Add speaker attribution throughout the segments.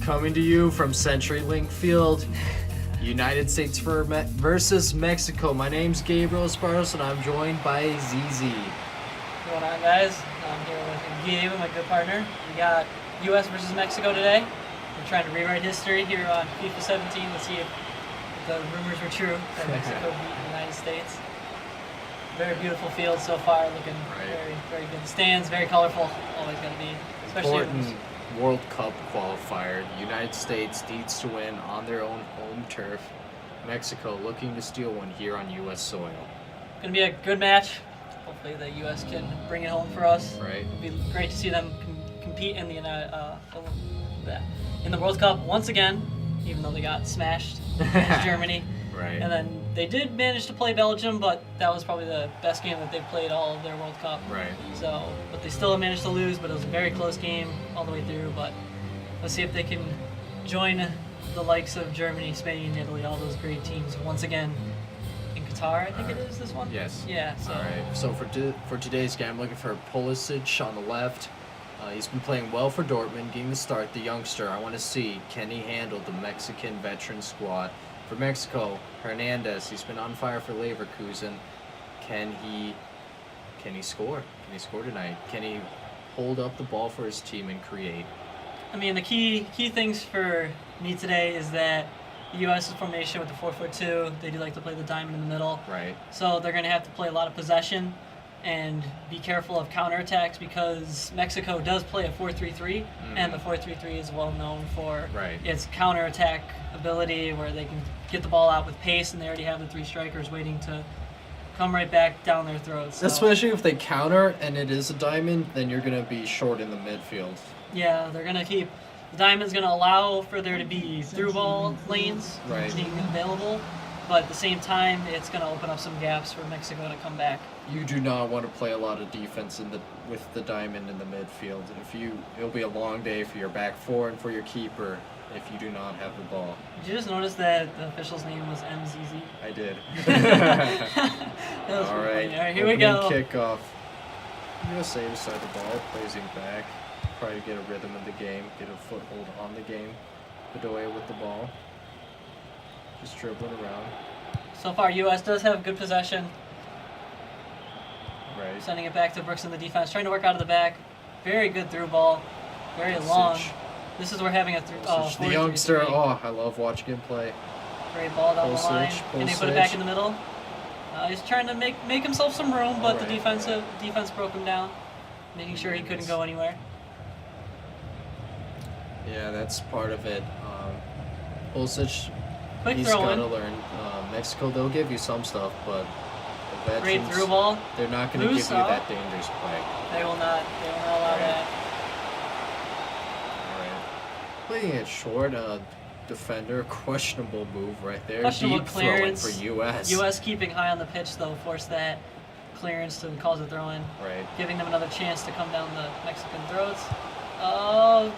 Speaker 1: Coming to you from CenturyLink Field, United States versus Mexico. My name's Gabriel Esparros, and I'm joined by ZZ.
Speaker 2: What's going on, guys? I'm here with Gabe, my good partner. We got U.S. versus Mexico today. We're trying to rewrite history here on FIFA 17. Let's see if the rumors were true that Mexico beat the United States. Very beautiful field so far, looking very, very good. The stands, very colorful. Always going to be, especially
Speaker 1: important World Cup qualifier. The United States needs to win on their own home turf. Mexico looking to steal one here on U.S. soil.
Speaker 2: Going to be a good match. Hopefully the U.S. can bring it home for us.
Speaker 1: Right.
Speaker 2: It'd be great to see them compete in the World Cup once again, even though they got smashed against Germany.
Speaker 1: Right.
Speaker 2: And then they did manage to play Belgium, but that was probably the best game that they've played all of their World Cup.
Speaker 1: Right.
Speaker 2: So, but they still managed to lose, but it was a very close game all the way through. But let's see if they can join the likes of Germany, Spain, Italy, all those great teams once again in Qatar. I think it is this one.
Speaker 1: Yes.
Speaker 2: Yeah. So.
Speaker 1: All right. So for today's game, I'm looking for Pulisic on the left. He's been playing well for Dortmund, getting the start. The youngster, I want to see, can he handle the Mexican veteran squad? For Mexico, Hernandez, he's been on fire for Leverkusen. Can he score? Can he score tonight? Can he hold up the ball for his team and create?
Speaker 2: I mean, the key things for me today is that the U.S.'s formation with the 4-4-2, they do like to play the diamond in the middle.
Speaker 1: Right.
Speaker 2: So they're going to have to play a lot of possession and be careful of counterattacks because Mexico does play a 4-3-3, and the 4-3-3 is well known for its counterattack ability where they can get the ball out with pace, and they already have the three strikers waiting to come right back down their throats. So.
Speaker 1: Especially if they counter and it is a diamond, then you're going to be short in the midfield.
Speaker 2: Yeah, they're going to keep... The diamond's going to allow for there to be through ball lanes being available, but at the same time, it's going to open up some gaps for Mexico to come back.
Speaker 1: You do not want to play a lot of defense with the diamond in the midfield. It'll be a long day for your back four and for your keeper if you do not have the ball.
Speaker 2: Did you just notice that the official's name was MZZ?
Speaker 1: I did.
Speaker 2: All
Speaker 1: right.
Speaker 2: All right, here we go.
Speaker 1: Kickoff. USA beside the ball, plays him back. Try to get a rhythm of the game, get a foothold on the game. Bedoya with the ball. Just dribbling around.
Speaker 2: So far, U.S. does have good possession.
Speaker 1: Right.
Speaker 2: Sending it back to Brooks in the defense, trying to work out of the back. Very good through ball. Very long. This is where having a
Speaker 1: the youngster, I love watching him play.
Speaker 2: Great ball down the line. Can they put it back in the middle? He's trying to make himself some room, but the defense broke him down, making sure he couldn't go anywhere.
Speaker 1: Yeah, that's part of it. Pulisic, he's got to learn. Mexico, they'll give you some stuff, but the veterans,
Speaker 2: great through ball.
Speaker 1: They're not going to give you that dangerous play.
Speaker 2: They will not allow that.
Speaker 1: All right. Playing it short, defender, questionable move right there.
Speaker 2: Questionable
Speaker 1: Deep
Speaker 2: clearance
Speaker 1: for U.S.
Speaker 2: U.S. keeping high on the pitch, though, forced that clearance to cause a throw-in.
Speaker 1: Right.
Speaker 2: Giving them another chance to come down the Mexican throats. Oh,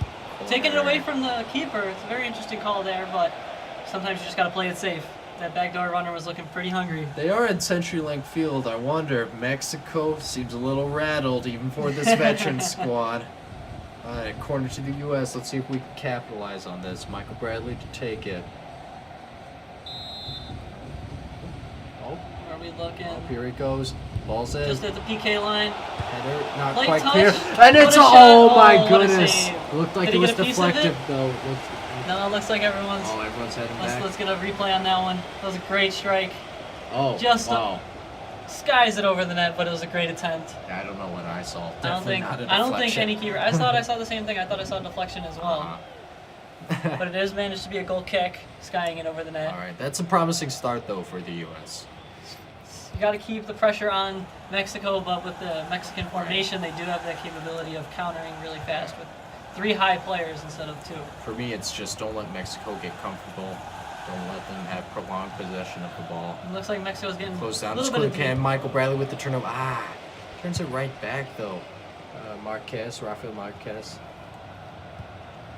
Speaker 2: taking it away from the keeper. It's a very interesting call there, but sometimes you just got to play it safe. That backdoor runner was looking pretty hungry.
Speaker 1: They are in CenturyLink Field. I wonder if Mexico seems a little rattled even for this veteran squad. All right, corner to the U.S. Let's see if we can capitalize on this. Michael Bradley to take it.
Speaker 2: Oh, where are we looking?
Speaker 1: Oh, here he goes. Ball's in.
Speaker 2: Just at the PK line.
Speaker 1: Header, not
Speaker 2: Light
Speaker 1: quite
Speaker 2: touch.
Speaker 1: clear. And it's my goodness.
Speaker 2: Looked
Speaker 1: like it was deflective though.
Speaker 2: No, it looks like everyone's
Speaker 1: heading back.
Speaker 2: Let's get a replay on that one. That was a great strike.
Speaker 1: Oh,
Speaker 2: wow. Skies it over the net, but it was a great attempt.
Speaker 1: I don't know what I saw.
Speaker 2: I don't think any keeper. I thought I saw the same thing. I thought I saw deflection as well. But it has managed to be a goal kick, skying it over the net.
Speaker 1: All right, that's a promising start though for the U.S.
Speaker 2: You got to keep the pressure on Mexico, but with the Mexican formation, they do have that capability of countering really fast with 3 high players instead of 2.
Speaker 1: For me, it's just don't let Mexico get comfortable. Don't let them have prolonged possession of the ball.
Speaker 2: It looks like Mexico's getting
Speaker 1: close down.
Speaker 2: A little bit of
Speaker 1: can Michael Bradley with the turnover. Turns it right back though. Rafael Marquez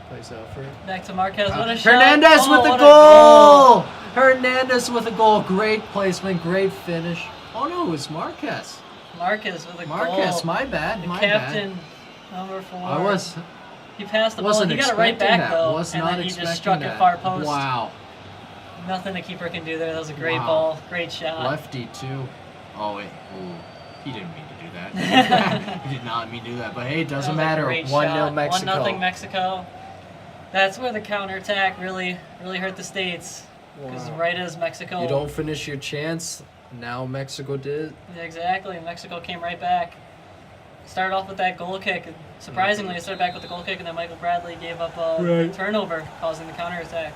Speaker 1: plays out for it.
Speaker 2: Back to Marquez. What a shot!
Speaker 1: Hernandez with the goal. Hernandez with a goal. Great placement. Great finish. Oh no, it was Marquez.
Speaker 2: Marquez with a goal.
Speaker 1: Marquez, my bad.
Speaker 2: The captain, number 4.
Speaker 1: I was.
Speaker 2: He passed the ball.
Speaker 1: Wasn't
Speaker 2: He got it right
Speaker 1: expecting
Speaker 2: back
Speaker 1: that.
Speaker 2: though,
Speaker 1: Was
Speaker 2: and
Speaker 1: not
Speaker 2: then he just
Speaker 1: expecting
Speaker 2: struck
Speaker 1: that.
Speaker 2: it far post.
Speaker 1: Wow.
Speaker 2: Nothing the keeper can do there. That was a great
Speaker 1: Wow.
Speaker 2: ball, great shot.
Speaker 1: Lefty too. Oh wait. Ooh. He didn't mean to do that. He did not mean to do that. But hey, it doesn't matter. 1-0 Mexico.
Speaker 2: 1-0 Mexico. That's where the counterattack really hurt the States. Because
Speaker 1: Wow.
Speaker 2: right as Mexico...
Speaker 1: You don't finish your chance. Now Mexico did.
Speaker 2: Yeah, exactly. Mexico came right back. Started off with that goal kick. Surprisingly, it started back with the goal kick, and then Michael Bradley gave up a turnover, causing the counterattack.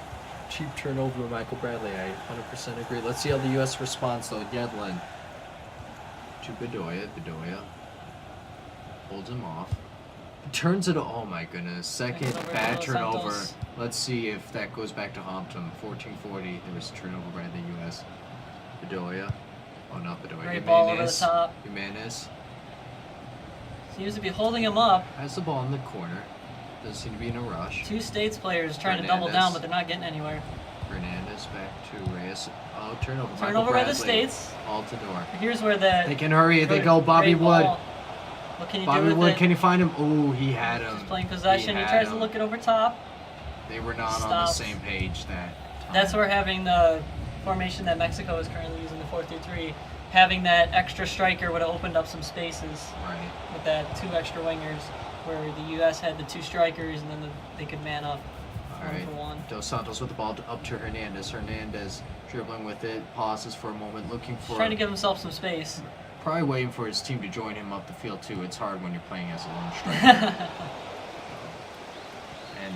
Speaker 1: Cheap turnover by Michael Bradley. I 100% agree. Let's see how the U.S. responds, though. Yedlin to Bedoya. Bedoya holds him off. Turns it. Oh my goodness! Second
Speaker 2: Turns over
Speaker 1: bad
Speaker 2: to
Speaker 1: turnover.
Speaker 2: Santos.
Speaker 1: Let's see if that goes back to Hampton. 14:40. There was a turnover by the U.S. Bedoya. Oh, not Bedoya.
Speaker 2: Great ball over the
Speaker 1: Jimenez.
Speaker 2: top.
Speaker 1: Jimenez
Speaker 2: Seems to be holding him up.
Speaker 1: has the ball in the corner. Doesn't seem to be in a rush.
Speaker 2: Two States players trying to double
Speaker 1: Hernandez.
Speaker 2: down, but they're not getting anywhere.
Speaker 1: Hernandez back to Reyes. Oh, turnover. Michael
Speaker 2: Turnover by the
Speaker 1: Bradley.
Speaker 2: States.
Speaker 1: Altidore.
Speaker 2: Here's where that...
Speaker 1: They can hurry. They
Speaker 2: great-
Speaker 1: go. Bobby
Speaker 2: great
Speaker 1: Wood.
Speaker 2: ball. What can you
Speaker 1: Bobby
Speaker 2: do with
Speaker 1: Wood.
Speaker 2: it?
Speaker 1: Can you find him? Oh, he had him.
Speaker 2: Just playing possession. He
Speaker 1: had
Speaker 2: tries to
Speaker 1: him.
Speaker 2: look it over top.
Speaker 1: They were not on the
Speaker 2: Stops.
Speaker 1: same page that time.
Speaker 2: That's where having the formation that Mexico is currently using, the 4-3-3, having that extra striker would have opened up some spaces
Speaker 1: Right.
Speaker 2: with that two extra wingers, where the U.S. had the two strikers and then they could man up
Speaker 1: All
Speaker 2: one
Speaker 1: right.
Speaker 2: for one.
Speaker 1: Dos Santos with the ball up to Hernandez. Hernandez dribbling with it. Pauses for a moment, looking for.
Speaker 2: Trying to give himself some space.
Speaker 1: Probably waiting for his team to join him up the field too. It's hard when you're playing as a lone striker. And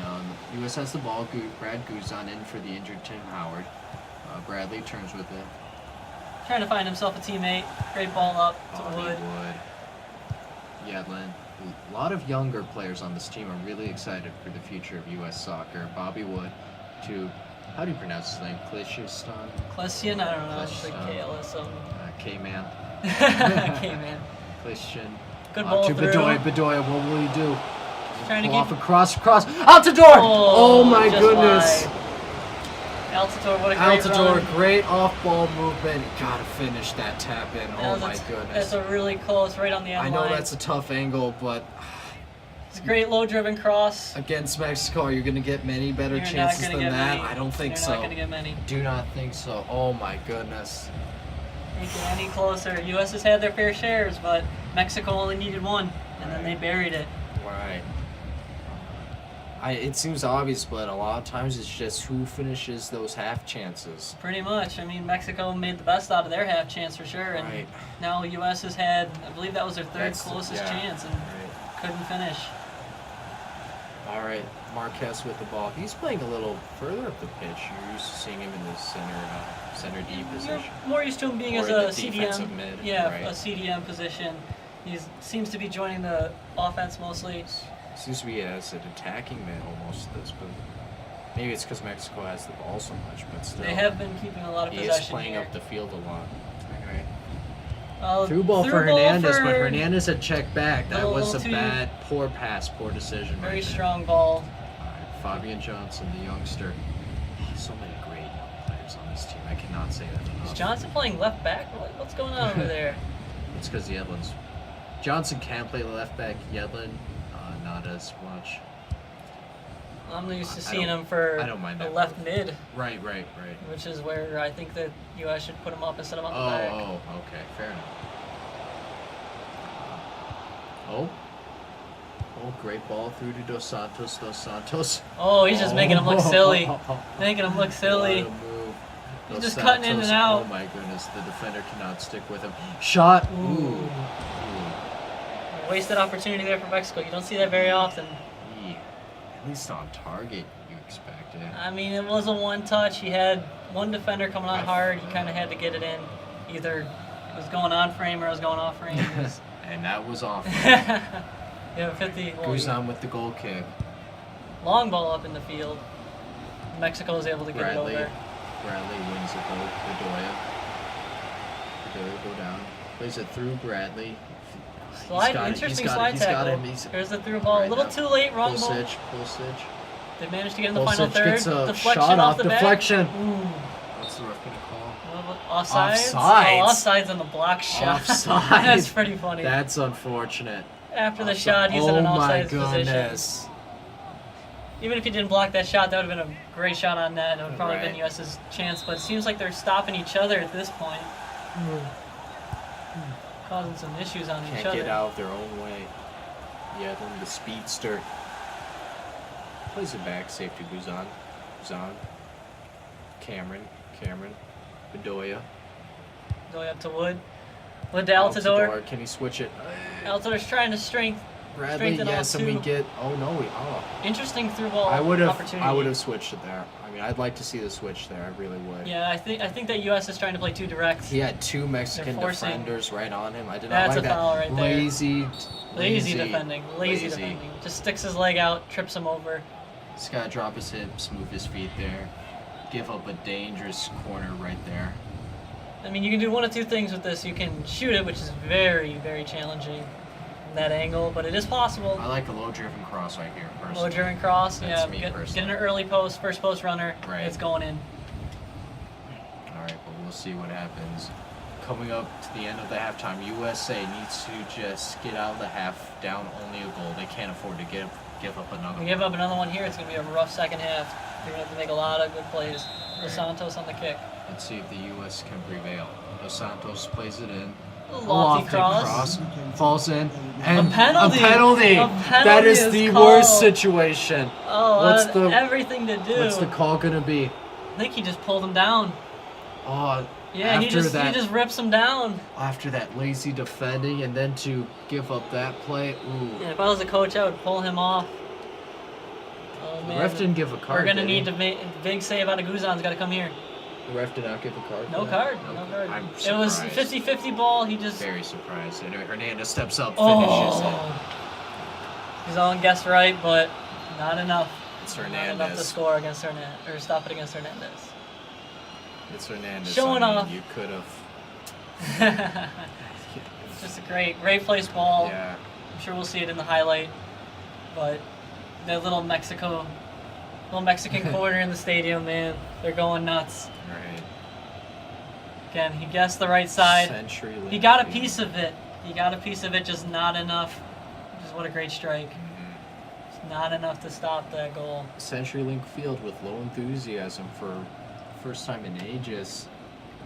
Speaker 1: U.S. has the ball. Brad Guzan in for the injured Tim Howard. Bradley turns with it.
Speaker 2: Trying to find himself a teammate. Great ball up to
Speaker 1: Bobby
Speaker 2: Wood.
Speaker 1: Wood. Yedlin. A lot of younger players on this team are really excited for the future of U.S. soccer. Bobby Wood to, how do you pronounce his name? Klishistan?
Speaker 2: Klesian, I don't know. It's like
Speaker 1: Klesian.
Speaker 2: KL or something.
Speaker 1: K-Man.
Speaker 2: Okay, man.
Speaker 1: Klishan.
Speaker 2: Good ball
Speaker 1: to
Speaker 2: through.
Speaker 1: Bedoya. Bedoya, what will he do?
Speaker 2: Trying to
Speaker 1: Pull
Speaker 2: keep...
Speaker 1: off across. Altidore! Oh my
Speaker 2: just
Speaker 1: goodness.
Speaker 2: wide. Altidore, what a great
Speaker 1: Altidore,
Speaker 2: run.
Speaker 1: great off-ball movement. Gotta finish that tap in.
Speaker 2: That
Speaker 1: Oh
Speaker 2: was
Speaker 1: my
Speaker 2: That's
Speaker 1: goodness.
Speaker 2: a really close, right on the end
Speaker 1: I know
Speaker 2: line.
Speaker 1: that's a tough angle, but
Speaker 2: It's a great low-driven cross.
Speaker 1: against Mexico, are you going to get many better
Speaker 2: You're not
Speaker 1: chances
Speaker 2: gonna
Speaker 1: than
Speaker 2: get
Speaker 1: that?
Speaker 2: many.
Speaker 1: I don't think
Speaker 2: You're
Speaker 1: so.
Speaker 2: not going to get many.
Speaker 1: Do not think so. Oh my goodness.
Speaker 2: Can't get any closer. U.S. has had their fair shares, but Mexico only needed one, and then they buried it.
Speaker 1: Right. It seems obvious, but a lot of times it's just who finishes those half chances.
Speaker 2: Pretty much. I mean, Mexico made the best out of their half chance for sure, and
Speaker 1: Right.
Speaker 2: now U.S. has had, I believe that was their third
Speaker 1: That's-
Speaker 2: closest
Speaker 1: yeah.
Speaker 2: chance, and
Speaker 1: Right.
Speaker 2: couldn't finish.
Speaker 1: All right, Marquez with the ball. He's playing a little further up the pitch. You're used to seeing him in the center D
Speaker 2: You're
Speaker 1: position.
Speaker 2: more used to him being
Speaker 1: Or
Speaker 2: as
Speaker 1: in
Speaker 2: a
Speaker 1: the defensive
Speaker 2: CDM.
Speaker 1: mid,
Speaker 2: Yeah,
Speaker 1: right.
Speaker 2: a CDM position. He seems to be joining the offense mostly.
Speaker 1: Seems to be as an attacking mid almost this, but maybe it's because Mexico has the ball so much, but still.
Speaker 2: They have been keeping a lot of
Speaker 1: He is
Speaker 2: possession
Speaker 1: playing
Speaker 2: here.
Speaker 1: up the field a lot.
Speaker 2: Through
Speaker 1: Through ball for Hernandez,
Speaker 2: for
Speaker 1: but Hernandez had checked back. That
Speaker 2: Little-
Speaker 1: was a
Speaker 2: little too-
Speaker 1: bad, poor pass, poor decision.
Speaker 2: Very
Speaker 1: right there.
Speaker 2: strong ball.
Speaker 1: All right, Fabian Johnson, the youngster. So many great young players on this team. I cannot say that
Speaker 2: Is
Speaker 1: enough.
Speaker 2: Johnson playing left back? What's going on over there?
Speaker 1: It's because Yedlin's. Johnson can play left back. Yedlin, not as much.
Speaker 2: I'm used to
Speaker 1: I
Speaker 2: seeing
Speaker 1: don't-
Speaker 2: him for
Speaker 1: I don't mind
Speaker 2: the
Speaker 1: that
Speaker 2: left
Speaker 1: move.
Speaker 2: mid,
Speaker 1: Right.
Speaker 2: which is where I think that U.S. should put him up instead of on the
Speaker 1: Oh,
Speaker 2: back.
Speaker 1: okay, fair enough. Oh, great ball through to Dos Santos. Dos Santos.
Speaker 2: Oh, he's just making him look silly. Making him look silly.
Speaker 1: What a move.
Speaker 2: He's
Speaker 1: Dos
Speaker 2: just cutting in and
Speaker 1: Santos,
Speaker 2: out.
Speaker 1: Oh my goodness, the defender cannot stick with him. Shot.
Speaker 2: Ooh. Wasted opportunity there for Mexico. You don't see that very often.
Speaker 1: At least on target, you expect it.
Speaker 2: I mean, it was a one touch. He had one defender coming on hard. He kind of had to get it in. Either it was going on frame or it was going off frame. It was-
Speaker 1: And that was off.
Speaker 2: yeah, 50. Well,
Speaker 1: Guzan with the goal kick.
Speaker 2: long ball up in the field. Mexico was able to get
Speaker 1: Bradley.
Speaker 2: it over.
Speaker 1: Bradley wins it though. Bedoya. Bedoya go down. Plays it through Bradley.
Speaker 2: Slide, interesting slide tackle. There's the through ball. A little too late, wrong ball.
Speaker 1: Pulisic.
Speaker 2: They managed to get in the final
Speaker 1: Pulisic
Speaker 2: third.
Speaker 1: gets a
Speaker 2: Deflection
Speaker 1: shot off
Speaker 2: the back.
Speaker 1: deflection.
Speaker 2: Ooh.
Speaker 1: What's the ref gonna call?
Speaker 2: Offsides?
Speaker 1: Offsides.
Speaker 2: Oh, offsides on the block shot.
Speaker 1: Offsides.
Speaker 2: That's pretty funny.
Speaker 1: After the
Speaker 2: After the
Speaker 1: Offside.
Speaker 2: shot, he's in an
Speaker 1: Oh my
Speaker 2: offsides position.
Speaker 1: goodness.
Speaker 2: even if he didn't block that shot, that would have been a great shot on net. It would have probably
Speaker 1: Right.
Speaker 2: been US's chance. But it seems like they're stopping each other at this point, causing some issues on each
Speaker 1: Can't
Speaker 2: other.
Speaker 1: get out of their own way. Yeah, then the speedster plays it back. Safety Guzan. Cameron. Bedoya.
Speaker 2: Going up to Wood. Wood to Altidore.
Speaker 1: Can he switch it?
Speaker 2: Altidore's trying to
Speaker 1: Bradley,
Speaker 2: strengthen
Speaker 1: yes,
Speaker 2: all
Speaker 1: and we
Speaker 2: two.
Speaker 1: get. Oh no,
Speaker 2: Interesting through ball
Speaker 1: I would
Speaker 2: opportunity.
Speaker 1: have switched it there. I mean, I'd like to see the switch there. I really would.
Speaker 2: Yeah, I think that US is trying to play too direct.
Speaker 1: He had two Mexican
Speaker 2: They're forcing-
Speaker 1: defenders right on him. I did not
Speaker 2: That's
Speaker 1: like
Speaker 2: a
Speaker 1: that.
Speaker 2: foul right there.
Speaker 1: Lazy
Speaker 2: Lazy defending. Just sticks his leg out, trips him over.
Speaker 1: He's got to drop his hips, move his feet there. Give up a dangerous corner right there.
Speaker 2: I mean, you can do one of two things with this. You can shoot it, which is very, very challenging from that angle, but it is possible.
Speaker 1: I like a low-driven cross right here, personally.
Speaker 2: Low driven cross,
Speaker 1: That's
Speaker 2: yeah.
Speaker 1: me
Speaker 2: Get
Speaker 1: personally.
Speaker 2: an early post, first post runner.
Speaker 1: Right.
Speaker 2: It's going in.
Speaker 1: All right, but we'll see what happens. Coming up to the end of the halftime, USA needs to just get out of the half down only a goal. They can't afford to give up another
Speaker 2: If
Speaker 1: one.
Speaker 2: we give up another one here, it's going to be a rough second half. They're going to have to make a lot of good plays. Dos Santos on the kick.
Speaker 1: Let's see if the U.S. can prevail. Dos Santos plays it in.
Speaker 2: A lofty cross.
Speaker 1: Falls in. And
Speaker 2: A penalty.
Speaker 1: A penalty.
Speaker 2: A penalty
Speaker 1: That is
Speaker 2: is
Speaker 1: the
Speaker 2: called.
Speaker 1: worst situation.
Speaker 2: Oh,
Speaker 1: What's
Speaker 2: had
Speaker 1: the-
Speaker 2: everything to do.
Speaker 1: What's the call gonna be?
Speaker 2: I think he just pulled him down.
Speaker 1: Oh,
Speaker 2: Yeah, he just rips him down.
Speaker 1: after that lazy defending and then to give up that play. Ooh.
Speaker 2: Yeah, if I was a coach, I would pull him off. Oh
Speaker 1: The
Speaker 2: man,
Speaker 1: ref didn't give a card.
Speaker 2: we're gonna
Speaker 1: did
Speaker 2: need
Speaker 1: he?
Speaker 2: to make big save out of Guzan's got to come here.
Speaker 1: The ref did not give a card.
Speaker 2: No
Speaker 1: for
Speaker 2: card.
Speaker 1: that?
Speaker 2: No card.
Speaker 1: I'm
Speaker 2: It was
Speaker 1: surprised.
Speaker 2: 50-50 ball. He just
Speaker 1: Very surprised. And Hernandez steps up, finishes it.
Speaker 2: oh. He's on guess right, but not enough.
Speaker 1: It's
Speaker 2: Not enough to
Speaker 1: Hernandez.
Speaker 2: score against Hernandez or stop it against Hernandez.
Speaker 1: It's Hernandez.
Speaker 2: Showing
Speaker 1: I mean,
Speaker 2: off.
Speaker 1: You could have.
Speaker 2: Just a great placed ball.
Speaker 1: Yeah.
Speaker 2: I'm sure we'll see it in the highlight. But the little Mexican corner in the stadium, man, they're going nuts.
Speaker 1: Right.
Speaker 2: Again, he guessed the right side.
Speaker 1: Century
Speaker 2: He got a piece of it. Just not enough. Just what a great strike. Just not enough to stop that goal.
Speaker 1: CenturyLink Field with low enthusiasm for first time in ages.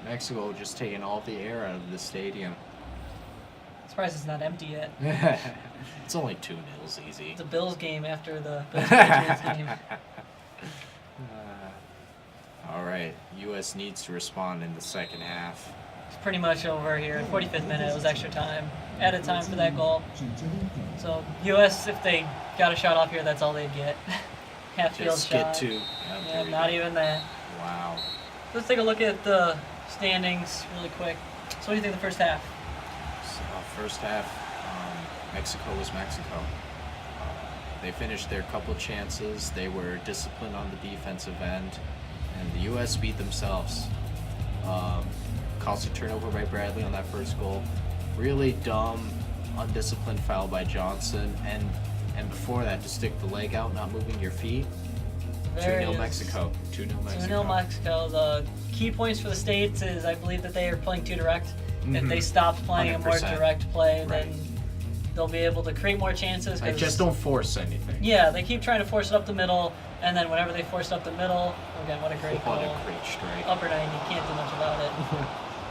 Speaker 1: Mexico just taking all the air out of the stadium.
Speaker 2: Surprised it's not empty yet.
Speaker 1: It's only 2-0 easy.
Speaker 2: It's a Bills game after the Bills Patriots game.
Speaker 1: All right, U.S. needs to respond in the second half.
Speaker 2: It's pretty much over here. 45th minute, it was extra time. Added time for that goal. So U.S., if they got a shot off here, that's all they'd get. Half field
Speaker 1: Just
Speaker 2: shot.
Speaker 1: get to.
Speaker 2: Yeah, not even that.
Speaker 1: Wow.
Speaker 2: Let's take a look at the standings really quick. So what do you think of the first half?
Speaker 1: So, first half, Mexico was Mexico. They finished their couple chances. They were disciplined on the defensive end, and the U.S. beat themselves. Caused a turnover by Bradley on that first goal. Really dumb, undisciplined foul by Johnson, and before that, to stick the leg out, not moving your feet.
Speaker 2: There it
Speaker 1: 2-0
Speaker 2: is.
Speaker 1: Mexico. 2-0 Mexico.
Speaker 2: 2-0 Mexico. The key points for the States is I believe that they are playing too direct. If they stopped playing a more
Speaker 1: 100%.
Speaker 2: direct play,
Speaker 1: Right.
Speaker 2: then they'll be able to create more chances.
Speaker 1: Like,
Speaker 2: 'cause-
Speaker 1: just don't force anything.
Speaker 2: Yeah, they keep trying to force it up the middle, and then whenever they force it up the middle, again, what a great
Speaker 1: What
Speaker 2: goal.
Speaker 1: a great strike.
Speaker 2: Upper 90, can't do much about it.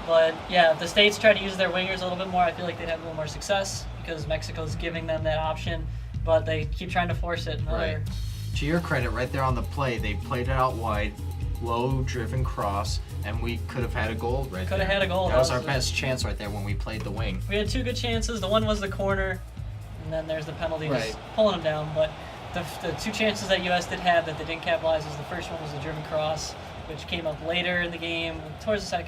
Speaker 2: But yeah, if the States try to use their wingers a little bit more, I feel like they'd have a little more success because Mexico's giving them that option, but they keep trying to force it.
Speaker 1: Right. To your credit, right there on the play, they played it out wide, low-driven cross, and we could have had a goal right
Speaker 2: Could
Speaker 1: there.
Speaker 2: have had a goal.
Speaker 1: That was our best chance right there when we played the wing.
Speaker 2: We had two good chances. The one was the corner, and then there's the penalty just
Speaker 1: Right.
Speaker 2: pulling them down. But the two chances that U.S. did have that they didn't capitalize was the first one was the driven cross, which came up later in the game, towards the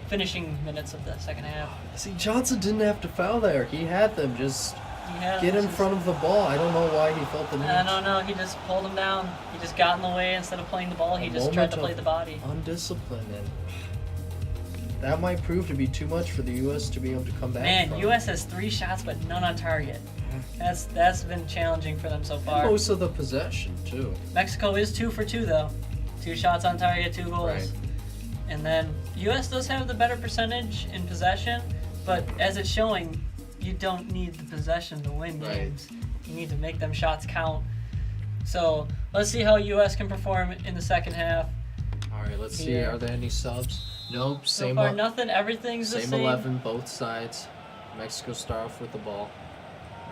Speaker 2: finishing minutes of the second half.
Speaker 1: See, Johnson didn't have to foul there. He had them just
Speaker 2: Yeah,
Speaker 1: get in
Speaker 2: just-
Speaker 1: front of the ball. I don't know why he felt the need.
Speaker 2: I don't know. He just pulled him down. He just got in the way instead of playing the ball. He
Speaker 1: A
Speaker 2: just tried to
Speaker 1: moment
Speaker 2: play
Speaker 1: of
Speaker 2: the body.
Speaker 1: Undisciplined, and that might prove to be too much for the U.S. to be able to come back
Speaker 2: Man,
Speaker 1: from.
Speaker 2: U.S. has 3 shots but none on target. That's been challenging for them so far.
Speaker 1: Most of the possession, too.
Speaker 2: Mexico is 2 for 2 though. 2 shots on target, 2 goals.
Speaker 1: Right.
Speaker 2: And then U.S. does have the better percentage in possession, but as it's showing, you don't need the possession to win
Speaker 1: Right.
Speaker 2: games. You need to make them shots count. So let's see how U.S. can perform in the second half.
Speaker 1: All right, let's see.
Speaker 2: Yeah.
Speaker 1: Are there any subs? Nope.
Speaker 2: So
Speaker 1: Same.
Speaker 2: far, nothing. Everything's the
Speaker 1: Same
Speaker 2: same.
Speaker 1: 11, both sides. Mexico start off with the ball.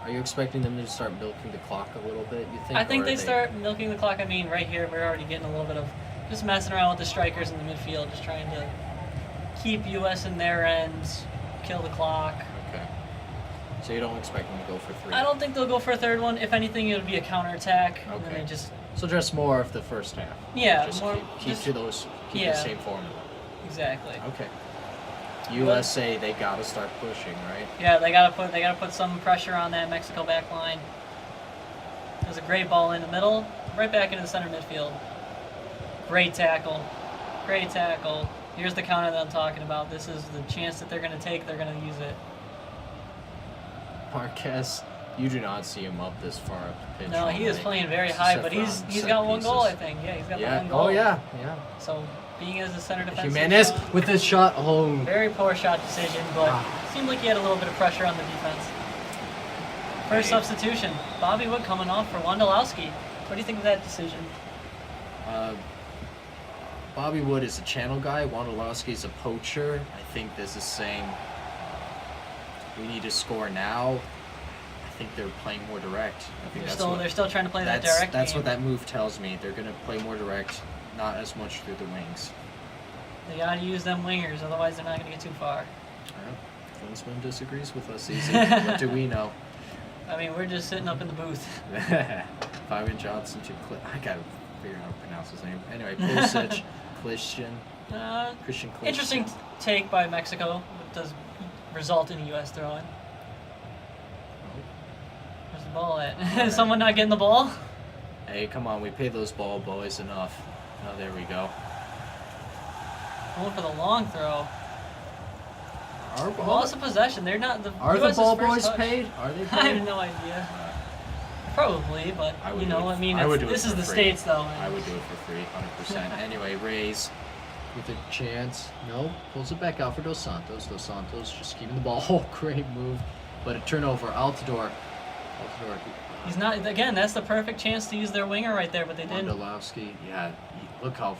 Speaker 1: Are you expecting them to start milking the clock a little bit? You think?
Speaker 2: I think
Speaker 1: or
Speaker 2: they
Speaker 1: are
Speaker 2: start milking the clock. I mean, right here, we're already getting a little bit of just messing around with the strikers in the midfield, just trying to keep U.S. in their ends, kill the clock.
Speaker 1: Okay. So you don't expect them to go for 3?
Speaker 2: I don't think they'll go for a third one. If anything, it'll be a counterattack. And then
Speaker 1: Okay.
Speaker 2: they just
Speaker 1: So just more of the first half.
Speaker 2: Yeah,
Speaker 1: Just
Speaker 2: more-
Speaker 1: keep
Speaker 2: just-
Speaker 1: to those. Keep
Speaker 2: yeah.
Speaker 1: the same formula.
Speaker 2: exactly.
Speaker 1: Okay. USA, they gotta start pushing, right?
Speaker 2: Yeah, they gotta put some pressure on that Mexico back line. There's a great ball in the middle, right back into the center midfield. Great tackle. Great tackle. Here's the counter that I'm talking about. This is the chance that they're gonna take, they're gonna use it.
Speaker 1: Marquez, you do not see him up this far up the pitch.
Speaker 2: No, he is
Speaker 1: normally.
Speaker 2: playing very high,
Speaker 1: Except
Speaker 2: but
Speaker 1: for
Speaker 2: he's
Speaker 1: on
Speaker 2: got
Speaker 1: set
Speaker 2: one goal, I
Speaker 1: pieces.
Speaker 2: think. Yeah, he's got the
Speaker 1: Yeah.
Speaker 2: one goal.
Speaker 1: Oh yeah.
Speaker 2: So being as a center defensive
Speaker 1: Jimenez
Speaker 2: zone,
Speaker 1: with this shot. Oh.
Speaker 2: very poor shot decision, but
Speaker 1: Ah.
Speaker 2: seemed like he had a little bit of pressure on the defense. First
Speaker 1: Okay.
Speaker 2: substitution, Bobby Wood coming off for Wondolowski. What do you think of that decision?
Speaker 1: Bobby Wood is a channel guy. Wondolowski is a poacher. I think this is saying we need to score now. I think they're playing more direct. I think
Speaker 2: They're still trying to play that direct
Speaker 1: That's
Speaker 2: game.
Speaker 1: what that move tells me. They're gonna play more direct, not as much through the wings.
Speaker 2: They gotta use them wingers, otherwise they're not gonna get too far.
Speaker 1: Alright. Klinsmann disagrees with us easy. What do we know?
Speaker 2: I mean, we're just sitting up in the booth.
Speaker 1: Fabian Johnson to I gotta figure out how to pronounce his name. Anyway, Pulisic, Christian Christian.
Speaker 2: Interesting take by Mexico. It does result in a U.S. throw-in. Where's the ball at?
Speaker 1: Alright.
Speaker 2: Is someone not getting the ball?
Speaker 1: Hey, come on, we paid those ball boys enough. Oh, there we go.
Speaker 2: Going for the long throw.
Speaker 1: Are
Speaker 2: Loss of possession. They're not the.
Speaker 1: Are the
Speaker 2: US's
Speaker 1: ball
Speaker 2: first
Speaker 1: boys
Speaker 2: touch.
Speaker 1: paid? Are they
Speaker 2: I have
Speaker 1: paid?
Speaker 2: no idea. Probably, but
Speaker 1: I would
Speaker 2: you
Speaker 1: do
Speaker 2: know,
Speaker 1: it-
Speaker 2: I mean,
Speaker 1: I would do it
Speaker 2: this is
Speaker 1: for
Speaker 2: the
Speaker 1: free.
Speaker 2: States, though.
Speaker 1: I would do it for free, 100%. Anyway, Rays with a chance. No, pulls it back out for Dos Santos. Dos Santos just keeping the ball. Oh, great move. But a turnover. Altidore.
Speaker 2: He's not. Again, that's the perfect chance to use their winger right there, but they didn't.
Speaker 1: Wondolowski. Yeah, look how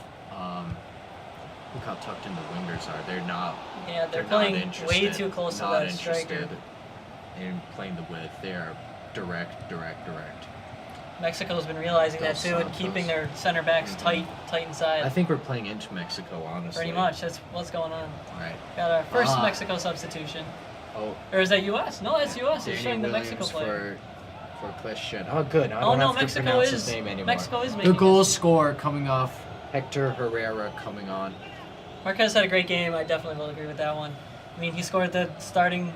Speaker 1: tucked in the wingers are. They're not.
Speaker 2: Yeah, they're
Speaker 1: not
Speaker 2: playing
Speaker 1: interested,
Speaker 2: way too close to
Speaker 1: not
Speaker 2: that striker.
Speaker 1: interested in playing the width. They are direct.
Speaker 2: Mexico's been realizing that
Speaker 1: Dos
Speaker 2: too, and
Speaker 1: Santos.
Speaker 2: keeping their center backs tight inside.
Speaker 1: I think we're playing into Mexico, honestly.
Speaker 2: Pretty much. That's what's going on.
Speaker 1: All right.
Speaker 2: Got our first
Speaker 1: Ah.
Speaker 2: Mexico substitution.
Speaker 1: Oh,
Speaker 2: Or is that U.S.? No, that's U.S. It's
Speaker 1: Danny
Speaker 2: showing the
Speaker 1: Williams
Speaker 2: Mexico player.
Speaker 1: for Christian. Oh, good. I
Speaker 2: Oh
Speaker 1: don't
Speaker 2: no,
Speaker 1: have to
Speaker 2: Mexico
Speaker 1: pronounce
Speaker 2: is
Speaker 1: his name anymore.
Speaker 2: Mexico is
Speaker 1: The
Speaker 2: making
Speaker 1: goal
Speaker 2: this.
Speaker 1: scorer coming off Hector Herrera coming on.
Speaker 2: Marquez had a great game. I definitely will agree with that one. I mean, he scored the starting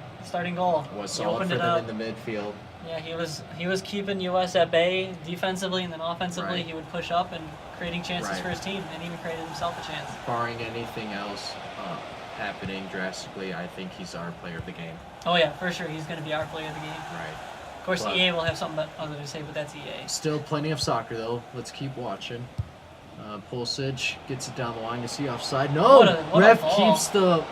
Speaker 2: goal.
Speaker 1: Was
Speaker 2: He
Speaker 1: solid
Speaker 2: opened
Speaker 1: for
Speaker 2: it
Speaker 1: them
Speaker 2: up.
Speaker 1: in the midfield.
Speaker 2: Yeah, he was keeping U.S. at bay defensively, and then offensively
Speaker 1: Right.
Speaker 2: he would push up and creating chances
Speaker 1: Right.
Speaker 2: for his team, and even created himself a chance.
Speaker 1: Barring anything else happening drastically, I think he's our player of the game.
Speaker 2: Oh yeah, for sure, he's going to be our player of the game.
Speaker 1: Right.
Speaker 2: Of course,
Speaker 1: But-
Speaker 2: EA will have something other to say, but that's EA.
Speaker 1: Still plenty of soccer though. Let's keep watching. Pulisic gets it down the line. Is he offside? No.
Speaker 2: What a
Speaker 1: Ref
Speaker 2: ball.
Speaker 1: keeps the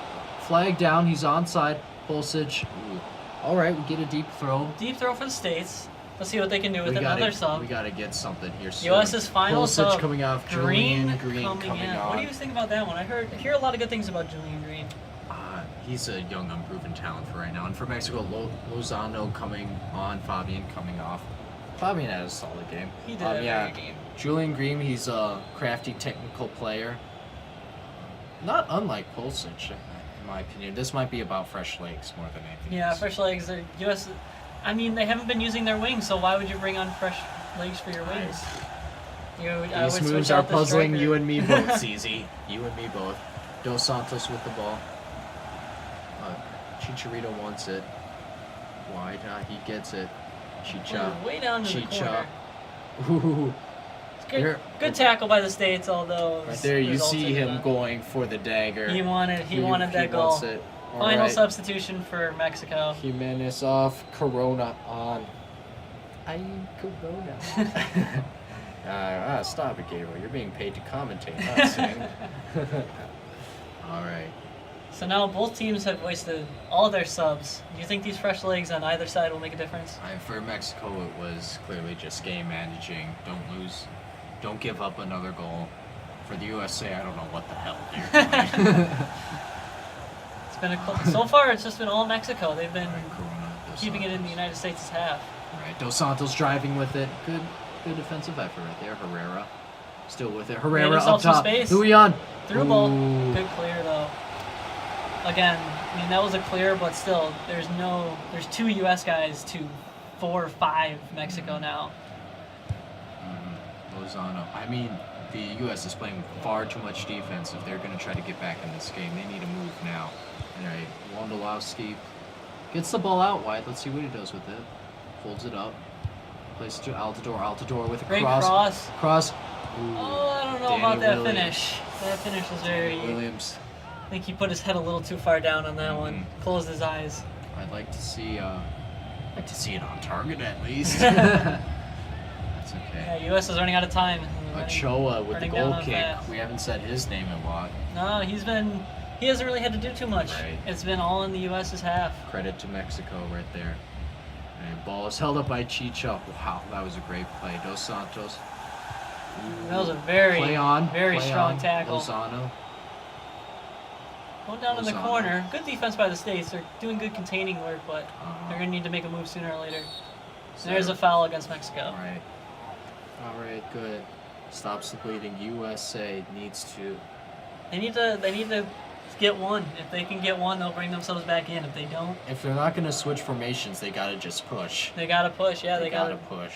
Speaker 1: flag down. He's onside. Pulisic. Ooh. All right, we get a deep throw.
Speaker 2: Deep throw for the States. Let's see what they can do with another sub.
Speaker 1: We gotta get something here soon.
Speaker 2: U.S.'s final
Speaker 1: Pulisic
Speaker 2: sub.
Speaker 1: coming off.
Speaker 2: Green
Speaker 1: Green coming
Speaker 2: in.
Speaker 1: on.
Speaker 2: What do you think about that one? I hear a lot of good things about Julian Green.
Speaker 1: He's a young, unproven talent for right now. And for Mexico, Lozano coming on, Fabian coming off. Fabian had a solid game.
Speaker 2: He did have a
Speaker 1: yeah.
Speaker 2: very good game.
Speaker 1: Julian Green, he's a crafty, technical player. Not unlike Pulisic, in my opinion. This might be about fresh legs more than anything
Speaker 2: Yeah,
Speaker 1: else.
Speaker 2: fresh legs. The U.S. I mean, they haven't been using their wings, so why would you bring on fresh legs for your wings? I
Speaker 1: These
Speaker 2: would switch
Speaker 1: moves are
Speaker 2: out the
Speaker 1: puzzling
Speaker 2: striker.
Speaker 1: you and me both, CZ. You and me both. Dos Santos with the ball. Chicharito wants it. Wide. He gets it. Chicha.
Speaker 2: Way down to the corner.
Speaker 1: Ooh.
Speaker 2: Good, good tackle by the States, although
Speaker 1: Right there, you
Speaker 2: resulted
Speaker 1: see
Speaker 2: in
Speaker 1: him going for the dagger.
Speaker 2: He wanted that goal.
Speaker 1: Wants it. All
Speaker 2: Final
Speaker 1: right.
Speaker 2: substitution for Mexico.
Speaker 1: Jimenez off, Corona on. Corona. Stop it, Gabriel. You're being paid to commentate, not sing. All right.
Speaker 2: So now both teams have wasted all their subs. Do you think these fresh legs on either side will make a difference?
Speaker 1: For Mexico, it was clearly just game managing. Don't lose. Don't give up another goal. For the USA, I don't know what the hell they're doing.
Speaker 2: It's been so far. It's just been all Mexico. They've been
Speaker 1: Corona,
Speaker 2: keeping it in the United States' half.
Speaker 1: Right, Dos Santos driving with it. Good defensive effort right there. Herrera still with it. Herrera up
Speaker 2: himself some
Speaker 1: top.
Speaker 2: space.
Speaker 1: Who are we on?
Speaker 2: Through ball. Good clear though. Again, I mean that was a clear, but still, there's 2 U.S. guys to 4 or 5 Mexico now.
Speaker 1: Lozano. I mean, the U.S. is playing far too much defense if they're going to try to get back in this game. They need to move now. All right, Wondolowski gets the ball out wide. Let's see what he does with it. Folds it up. Plays it to Altidore. Altidore with a
Speaker 2: Great
Speaker 1: cross. Cross. Ooh.
Speaker 2: Oh, I don't know
Speaker 1: Danny
Speaker 2: about that
Speaker 1: Williams.
Speaker 2: finish. That finish was very...
Speaker 1: Williams.
Speaker 2: I think he put his head a little too far down on that one. Closed his eyes.
Speaker 1: I'd like to see it on target at least. That's okay.
Speaker 2: Yeah, U.S. is running out of time.
Speaker 1: Ochoa with the
Speaker 2: running
Speaker 1: goal
Speaker 2: down
Speaker 1: kick.
Speaker 2: fast.
Speaker 1: We haven't said his name in a lot.
Speaker 2: No, he hasn't really had to do too much.
Speaker 1: Right.
Speaker 2: It's been all in the U.S.'s half.
Speaker 1: Credit to Mexico right there. And ball is held up by Chicha. Wow, that was a great play. Dos Santos. Ooh.
Speaker 2: That was a very
Speaker 1: Play
Speaker 2: strong
Speaker 1: on.
Speaker 2: tackle.
Speaker 1: Lozano.
Speaker 2: Going down in the
Speaker 1: Lozano.
Speaker 2: corner. Good defense by the States. They're doing good containing work, but they're going to need to make a move sooner or later. There's a foul against Mexico.
Speaker 1: All right, good. Stops the bleeding. USA needs to.
Speaker 2: They need to get one. If they can get one, they'll bring themselves back in. If they don't,
Speaker 1: If they're not going to switch formations, they got to just push.
Speaker 2: they gotta push. Yeah,
Speaker 1: They
Speaker 2: they
Speaker 1: got
Speaker 2: gotta
Speaker 1: to push.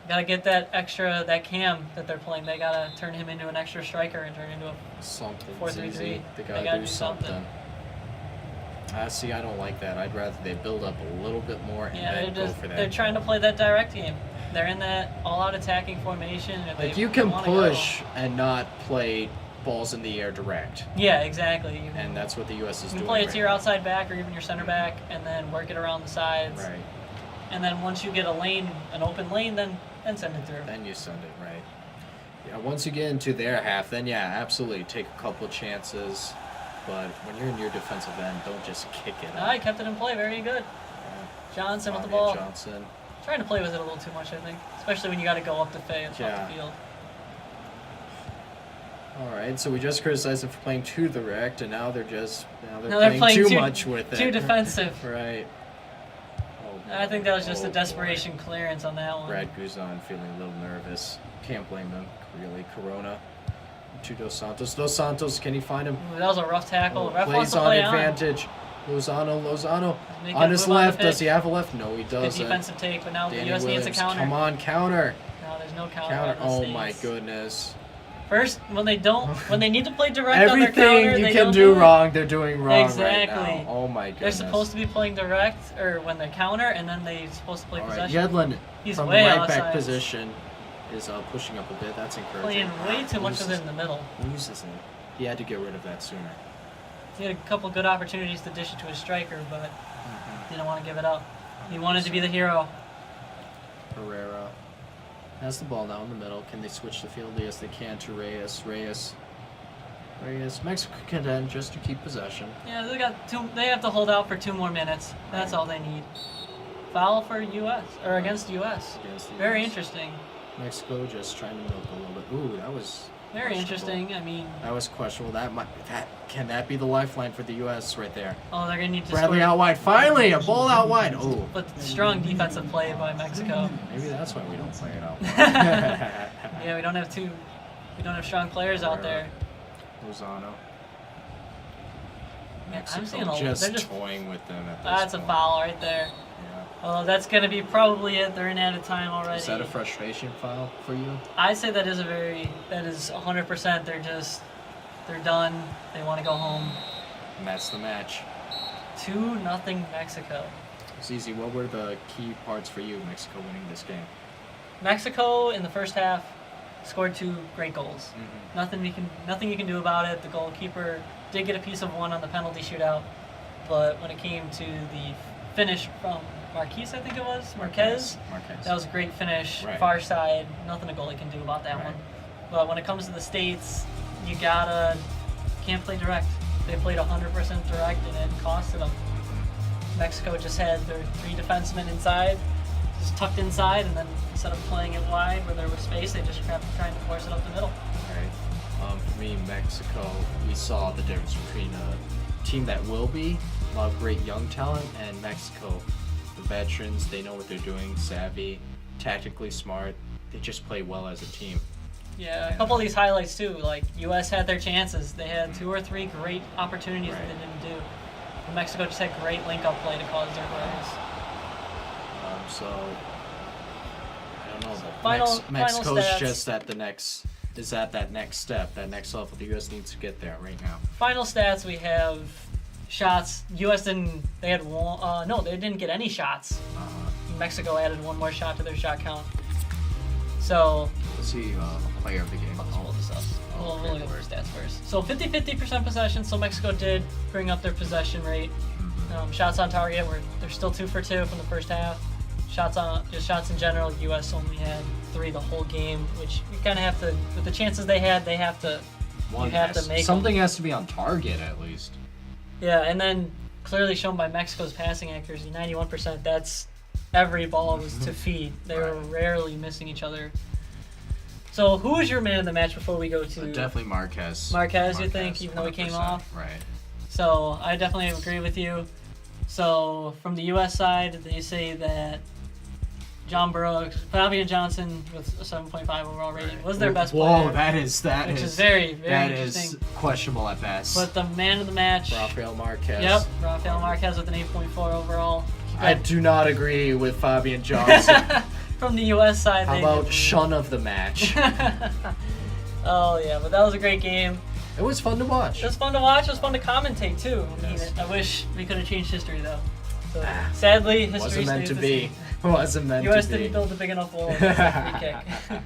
Speaker 2: gotta get that cam that they're playing. They gotta turn him into an extra striker and turn into a
Speaker 1: Something.
Speaker 2: 4-3-3.
Speaker 1: They
Speaker 2: They
Speaker 1: got to
Speaker 2: gotta
Speaker 1: do
Speaker 2: do
Speaker 1: something.
Speaker 2: something.
Speaker 1: See, I don't like that. I'd rather they build up a little bit more and
Speaker 2: Yeah,
Speaker 1: then go for that.
Speaker 2: they're trying to play that direct game. They're in that all-out attacking formation. If
Speaker 1: Like
Speaker 2: they
Speaker 1: you can
Speaker 2: wanna
Speaker 1: push and not play balls in the air direct,
Speaker 2: Go. Yeah, exactly. You can,
Speaker 1: and that's what the U.S. is
Speaker 2: you
Speaker 1: doing.
Speaker 2: can play it
Speaker 1: right
Speaker 2: to your
Speaker 1: now.
Speaker 2: outside back or even your center back, and then work it around the sides.
Speaker 1: Right.
Speaker 2: And then once you get an open lane, then send it through.
Speaker 1: Then you send it right. Yeah. Once you get into their half, then yeah, absolutely take a couple chances. But when you're in your defensive end, don't just kick it.
Speaker 2: I kept it in play. Very good.
Speaker 1: Yeah.
Speaker 2: Johnson with the
Speaker 1: Fabian
Speaker 2: ball.
Speaker 1: Johnson.
Speaker 2: Trying to play with it a little too much, I think. Especially when you got to go up the field.
Speaker 1: All right, so we just criticized them for playing too direct, and now they're
Speaker 2: Now
Speaker 1: playing too much with it.
Speaker 2: Too defensive.
Speaker 1: Right. Oh,
Speaker 2: I think that was just a
Speaker 1: boy.
Speaker 2: desperation clearance on that one.
Speaker 1: Brad Guzan feeling a little nervous. Can't blame him, really. Corona to Dos Santos. Dos Santos, can he find him?
Speaker 2: Ooh, that was a rough tackle. Ref wants
Speaker 1: Plays
Speaker 2: to
Speaker 1: on
Speaker 2: play
Speaker 1: advantage. Lozano
Speaker 2: Make
Speaker 1: on
Speaker 2: a
Speaker 1: his
Speaker 2: move on the
Speaker 1: left. Does
Speaker 2: pitch.
Speaker 1: he have a left? No, he
Speaker 2: Good
Speaker 1: doesn't.
Speaker 2: defensive take, but now
Speaker 1: Danny
Speaker 2: the U.S.
Speaker 1: Williams,
Speaker 2: needs a counter.
Speaker 1: come on, counter.
Speaker 2: No, there's no counter.
Speaker 1: Counter.
Speaker 2: on the
Speaker 1: Oh my
Speaker 2: States.
Speaker 1: goodness.
Speaker 2: First, when they need to play direct on their
Speaker 1: Everything
Speaker 2: counter,
Speaker 1: you
Speaker 2: they
Speaker 1: can
Speaker 2: don't
Speaker 1: do
Speaker 2: it.
Speaker 1: wrong, they're doing wrong
Speaker 2: Exactly.
Speaker 1: right now. Oh my
Speaker 2: They're
Speaker 1: goodness.
Speaker 2: supposed to be playing direct, or when they counter, and then they're supposed to play
Speaker 1: All right,
Speaker 2: possession.
Speaker 1: Yedlin
Speaker 2: He's
Speaker 1: from the
Speaker 2: way
Speaker 1: right
Speaker 2: outside.
Speaker 1: back position is pushing up a bit. That's encouraging.
Speaker 2: Playing way too much of it in the middle.
Speaker 1: Loses it. He had to get rid of that sooner.
Speaker 2: He had a couple good opportunities to dish it to his striker, but didn't want to give it up. He wanted to be the hero.
Speaker 1: Herrera has the ball now in the middle. Can they switch the field? Yes, they can to Reyes. Reyes. Mexico contend just to keep possession.
Speaker 2: Yeah, they have to hold out for 2 more minutes. That's all they need. Foul for U.S. or against U.S.
Speaker 1: Against the
Speaker 2: Very
Speaker 1: US.
Speaker 2: interesting.
Speaker 1: Mexico just trying to milk a little bit. Ooh, that was
Speaker 2: Very
Speaker 1: questionable.
Speaker 2: interesting. I mean,
Speaker 1: That was questionable. Can that be the lifeline for the U.S. right there?
Speaker 2: oh, they're gonna need to
Speaker 1: Bradley
Speaker 2: score.
Speaker 1: out wide. Finally, a ball out wide. Oh,
Speaker 2: But strong defensive play by Mexico.
Speaker 1: maybe that's why we don't play it out.
Speaker 2: Yeah, we don't have strong players out there.
Speaker 1: Lozano.
Speaker 2: Man,
Speaker 1: Mexico
Speaker 2: I'm seeing
Speaker 1: they're
Speaker 2: they're just
Speaker 1: toying with them at this
Speaker 2: that's a
Speaker 1: point.
Speaker 2: foul right there.
Speaker 1: Yeah.
Speaker 2: Oh, that's gonna be probably it. They're in out of time already.
Speaker 1: Is that a frustration foul for you?
Speaker 2: I'd say that is 100%. They're done. They want to go home.
Speaker 1: And that's the match.
Speaker 2: 2-0 Mexico.
Speaker 1: Zizi, what were the key parts for you, Mexico winning this game?
Speaker 2: Mexico in the first half scored 2 great goals.
Speaker 1: Mm-hmm.
Speaker 2: Nothing you can do about it. The goalkeeper did get a piece of one on the penalty shootout, but when it came to the finish from Marquez, I think it was Marquez. That was a great finish,
Speaker 1: Right.
Speaker 2: far side. Nothing a goalie can do about that
Speaker 1: Right.
Speaker 2: one. But when it comes to the States, can't play direct. they played 100% direct, and it costed them. Mexico just had their 3 defensemen inside, just tucked inside, and then instead of playing it wide where there was space, they just kept trying to force it up the middle.
Speaker 1: Right. For me, Mexico, we saw the difference between a team that will be a lot of great young talent and Mexico, the veterans. They know what they're doing, savvy, tactically smart. They just play well as a team.
Speaker 2: Yeah, a couple of these highlights too. Like U.S. had their chances. They had 2 or 3 great opportunities that they didn't do. And Mexico just had great link-up play to cause their goals.
Speaker 1: So I don't know.
Speaker 2: So
Speaker 1: But Mexico's
Speaker 2: final stats.
Speaker 1: just at the next. Is at that next step, that next level. The U.S. needs to get there right now.
Speaker 2: Final stats, we have shots. U.S. didn't. They had one. No, they didn't get any shots. Mexico added 1 more shot to their shot count. So
Speaker 1: Let's see player of the game.
Speaker 2: let's pull this up.
Speaker 1: Oh,
Speaker 2: We'll look at their stats first. So 50% possession. So Mexico did bring up their possession rate. Shots on target they're still 2 for 2 from the first half. Shots in general. U.S. only had 3 the whole game, which you kind of have to. With the chances they had, you have to make
Speaker 1: something
Speaker 2: them.
Speaker 1: has to be on target at least.
Speaker 2: Yeah, and then clearly shown by Mexico's passing accuracy, 91%. That's every ball was to feed. They were rarely missing each other. So who was your man of the match before we go to
Speaker 1: Definitely Marquez.
Speaker 2: Marquez, you think, even though he came
Speaker 1: 100%,
Speaker 2: off?
Speaker 1: Right.
Speaker 2: So I definitely agree with you. So from the U.S. side, they say that John Brooks, Fabian Johnson with a 7.5 overall rating was their best player.
Speaker 1: Whoa, that is
Speaker 2: which is very, very
Speaker 1: that
Speaker 2: interesting.
Speaker 1: is questionable at best.
Speaker 2: But the man of the match,
Speaker 1: Rafael Marquez.
Speaker 2: Yep, Rafael Marquez with an 8.4 overall.
Speaker 1: I do not agree with Fabian Johnson.
Speaker 2: From the U.S. side,
Speaker 1: How about shun of the match?
Speaker 2: Oh yeah, but that was a great game.
Speaker 1: It was fun to watch.
Speaker 2: It was fun to watch. It was fun to commentate too.
Speaker 1: Yes.
Speaker 2: I wish we could have changed history though. So sadly, history
Speaker 1: Wasn't meant
Speaker 2: stays
Speaker 1: to
Speaker 2: the
Speaker 1: be.
Speaker 2: same.
Speaker 1: Wasn't meant
Speaker 2: U.S.
Speaker 1: to be.
Speaker 2: didn't build a big enough wall against that free kick.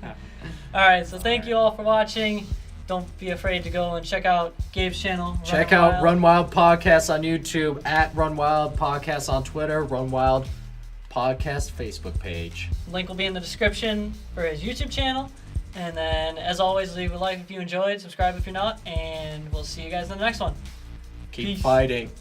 Speaker 2: All right, so thank you all for watching. Don't be afraid to go and check out Gabe's channel.
Speaker 1: Check out Run Wild Podcast on YouTube, at Run Wild Podcast on Twitter, Run Wild Podcast Facebook page.
Speaker 2: Link will be in the description for his YouTube channel. And then, as always, leave a like if you enjoyed, subscribe if you're not, and we'll see you guys in the next one.
Speaker 1: Keep
Speaker 2: Peace.
Speaker 1: fighting.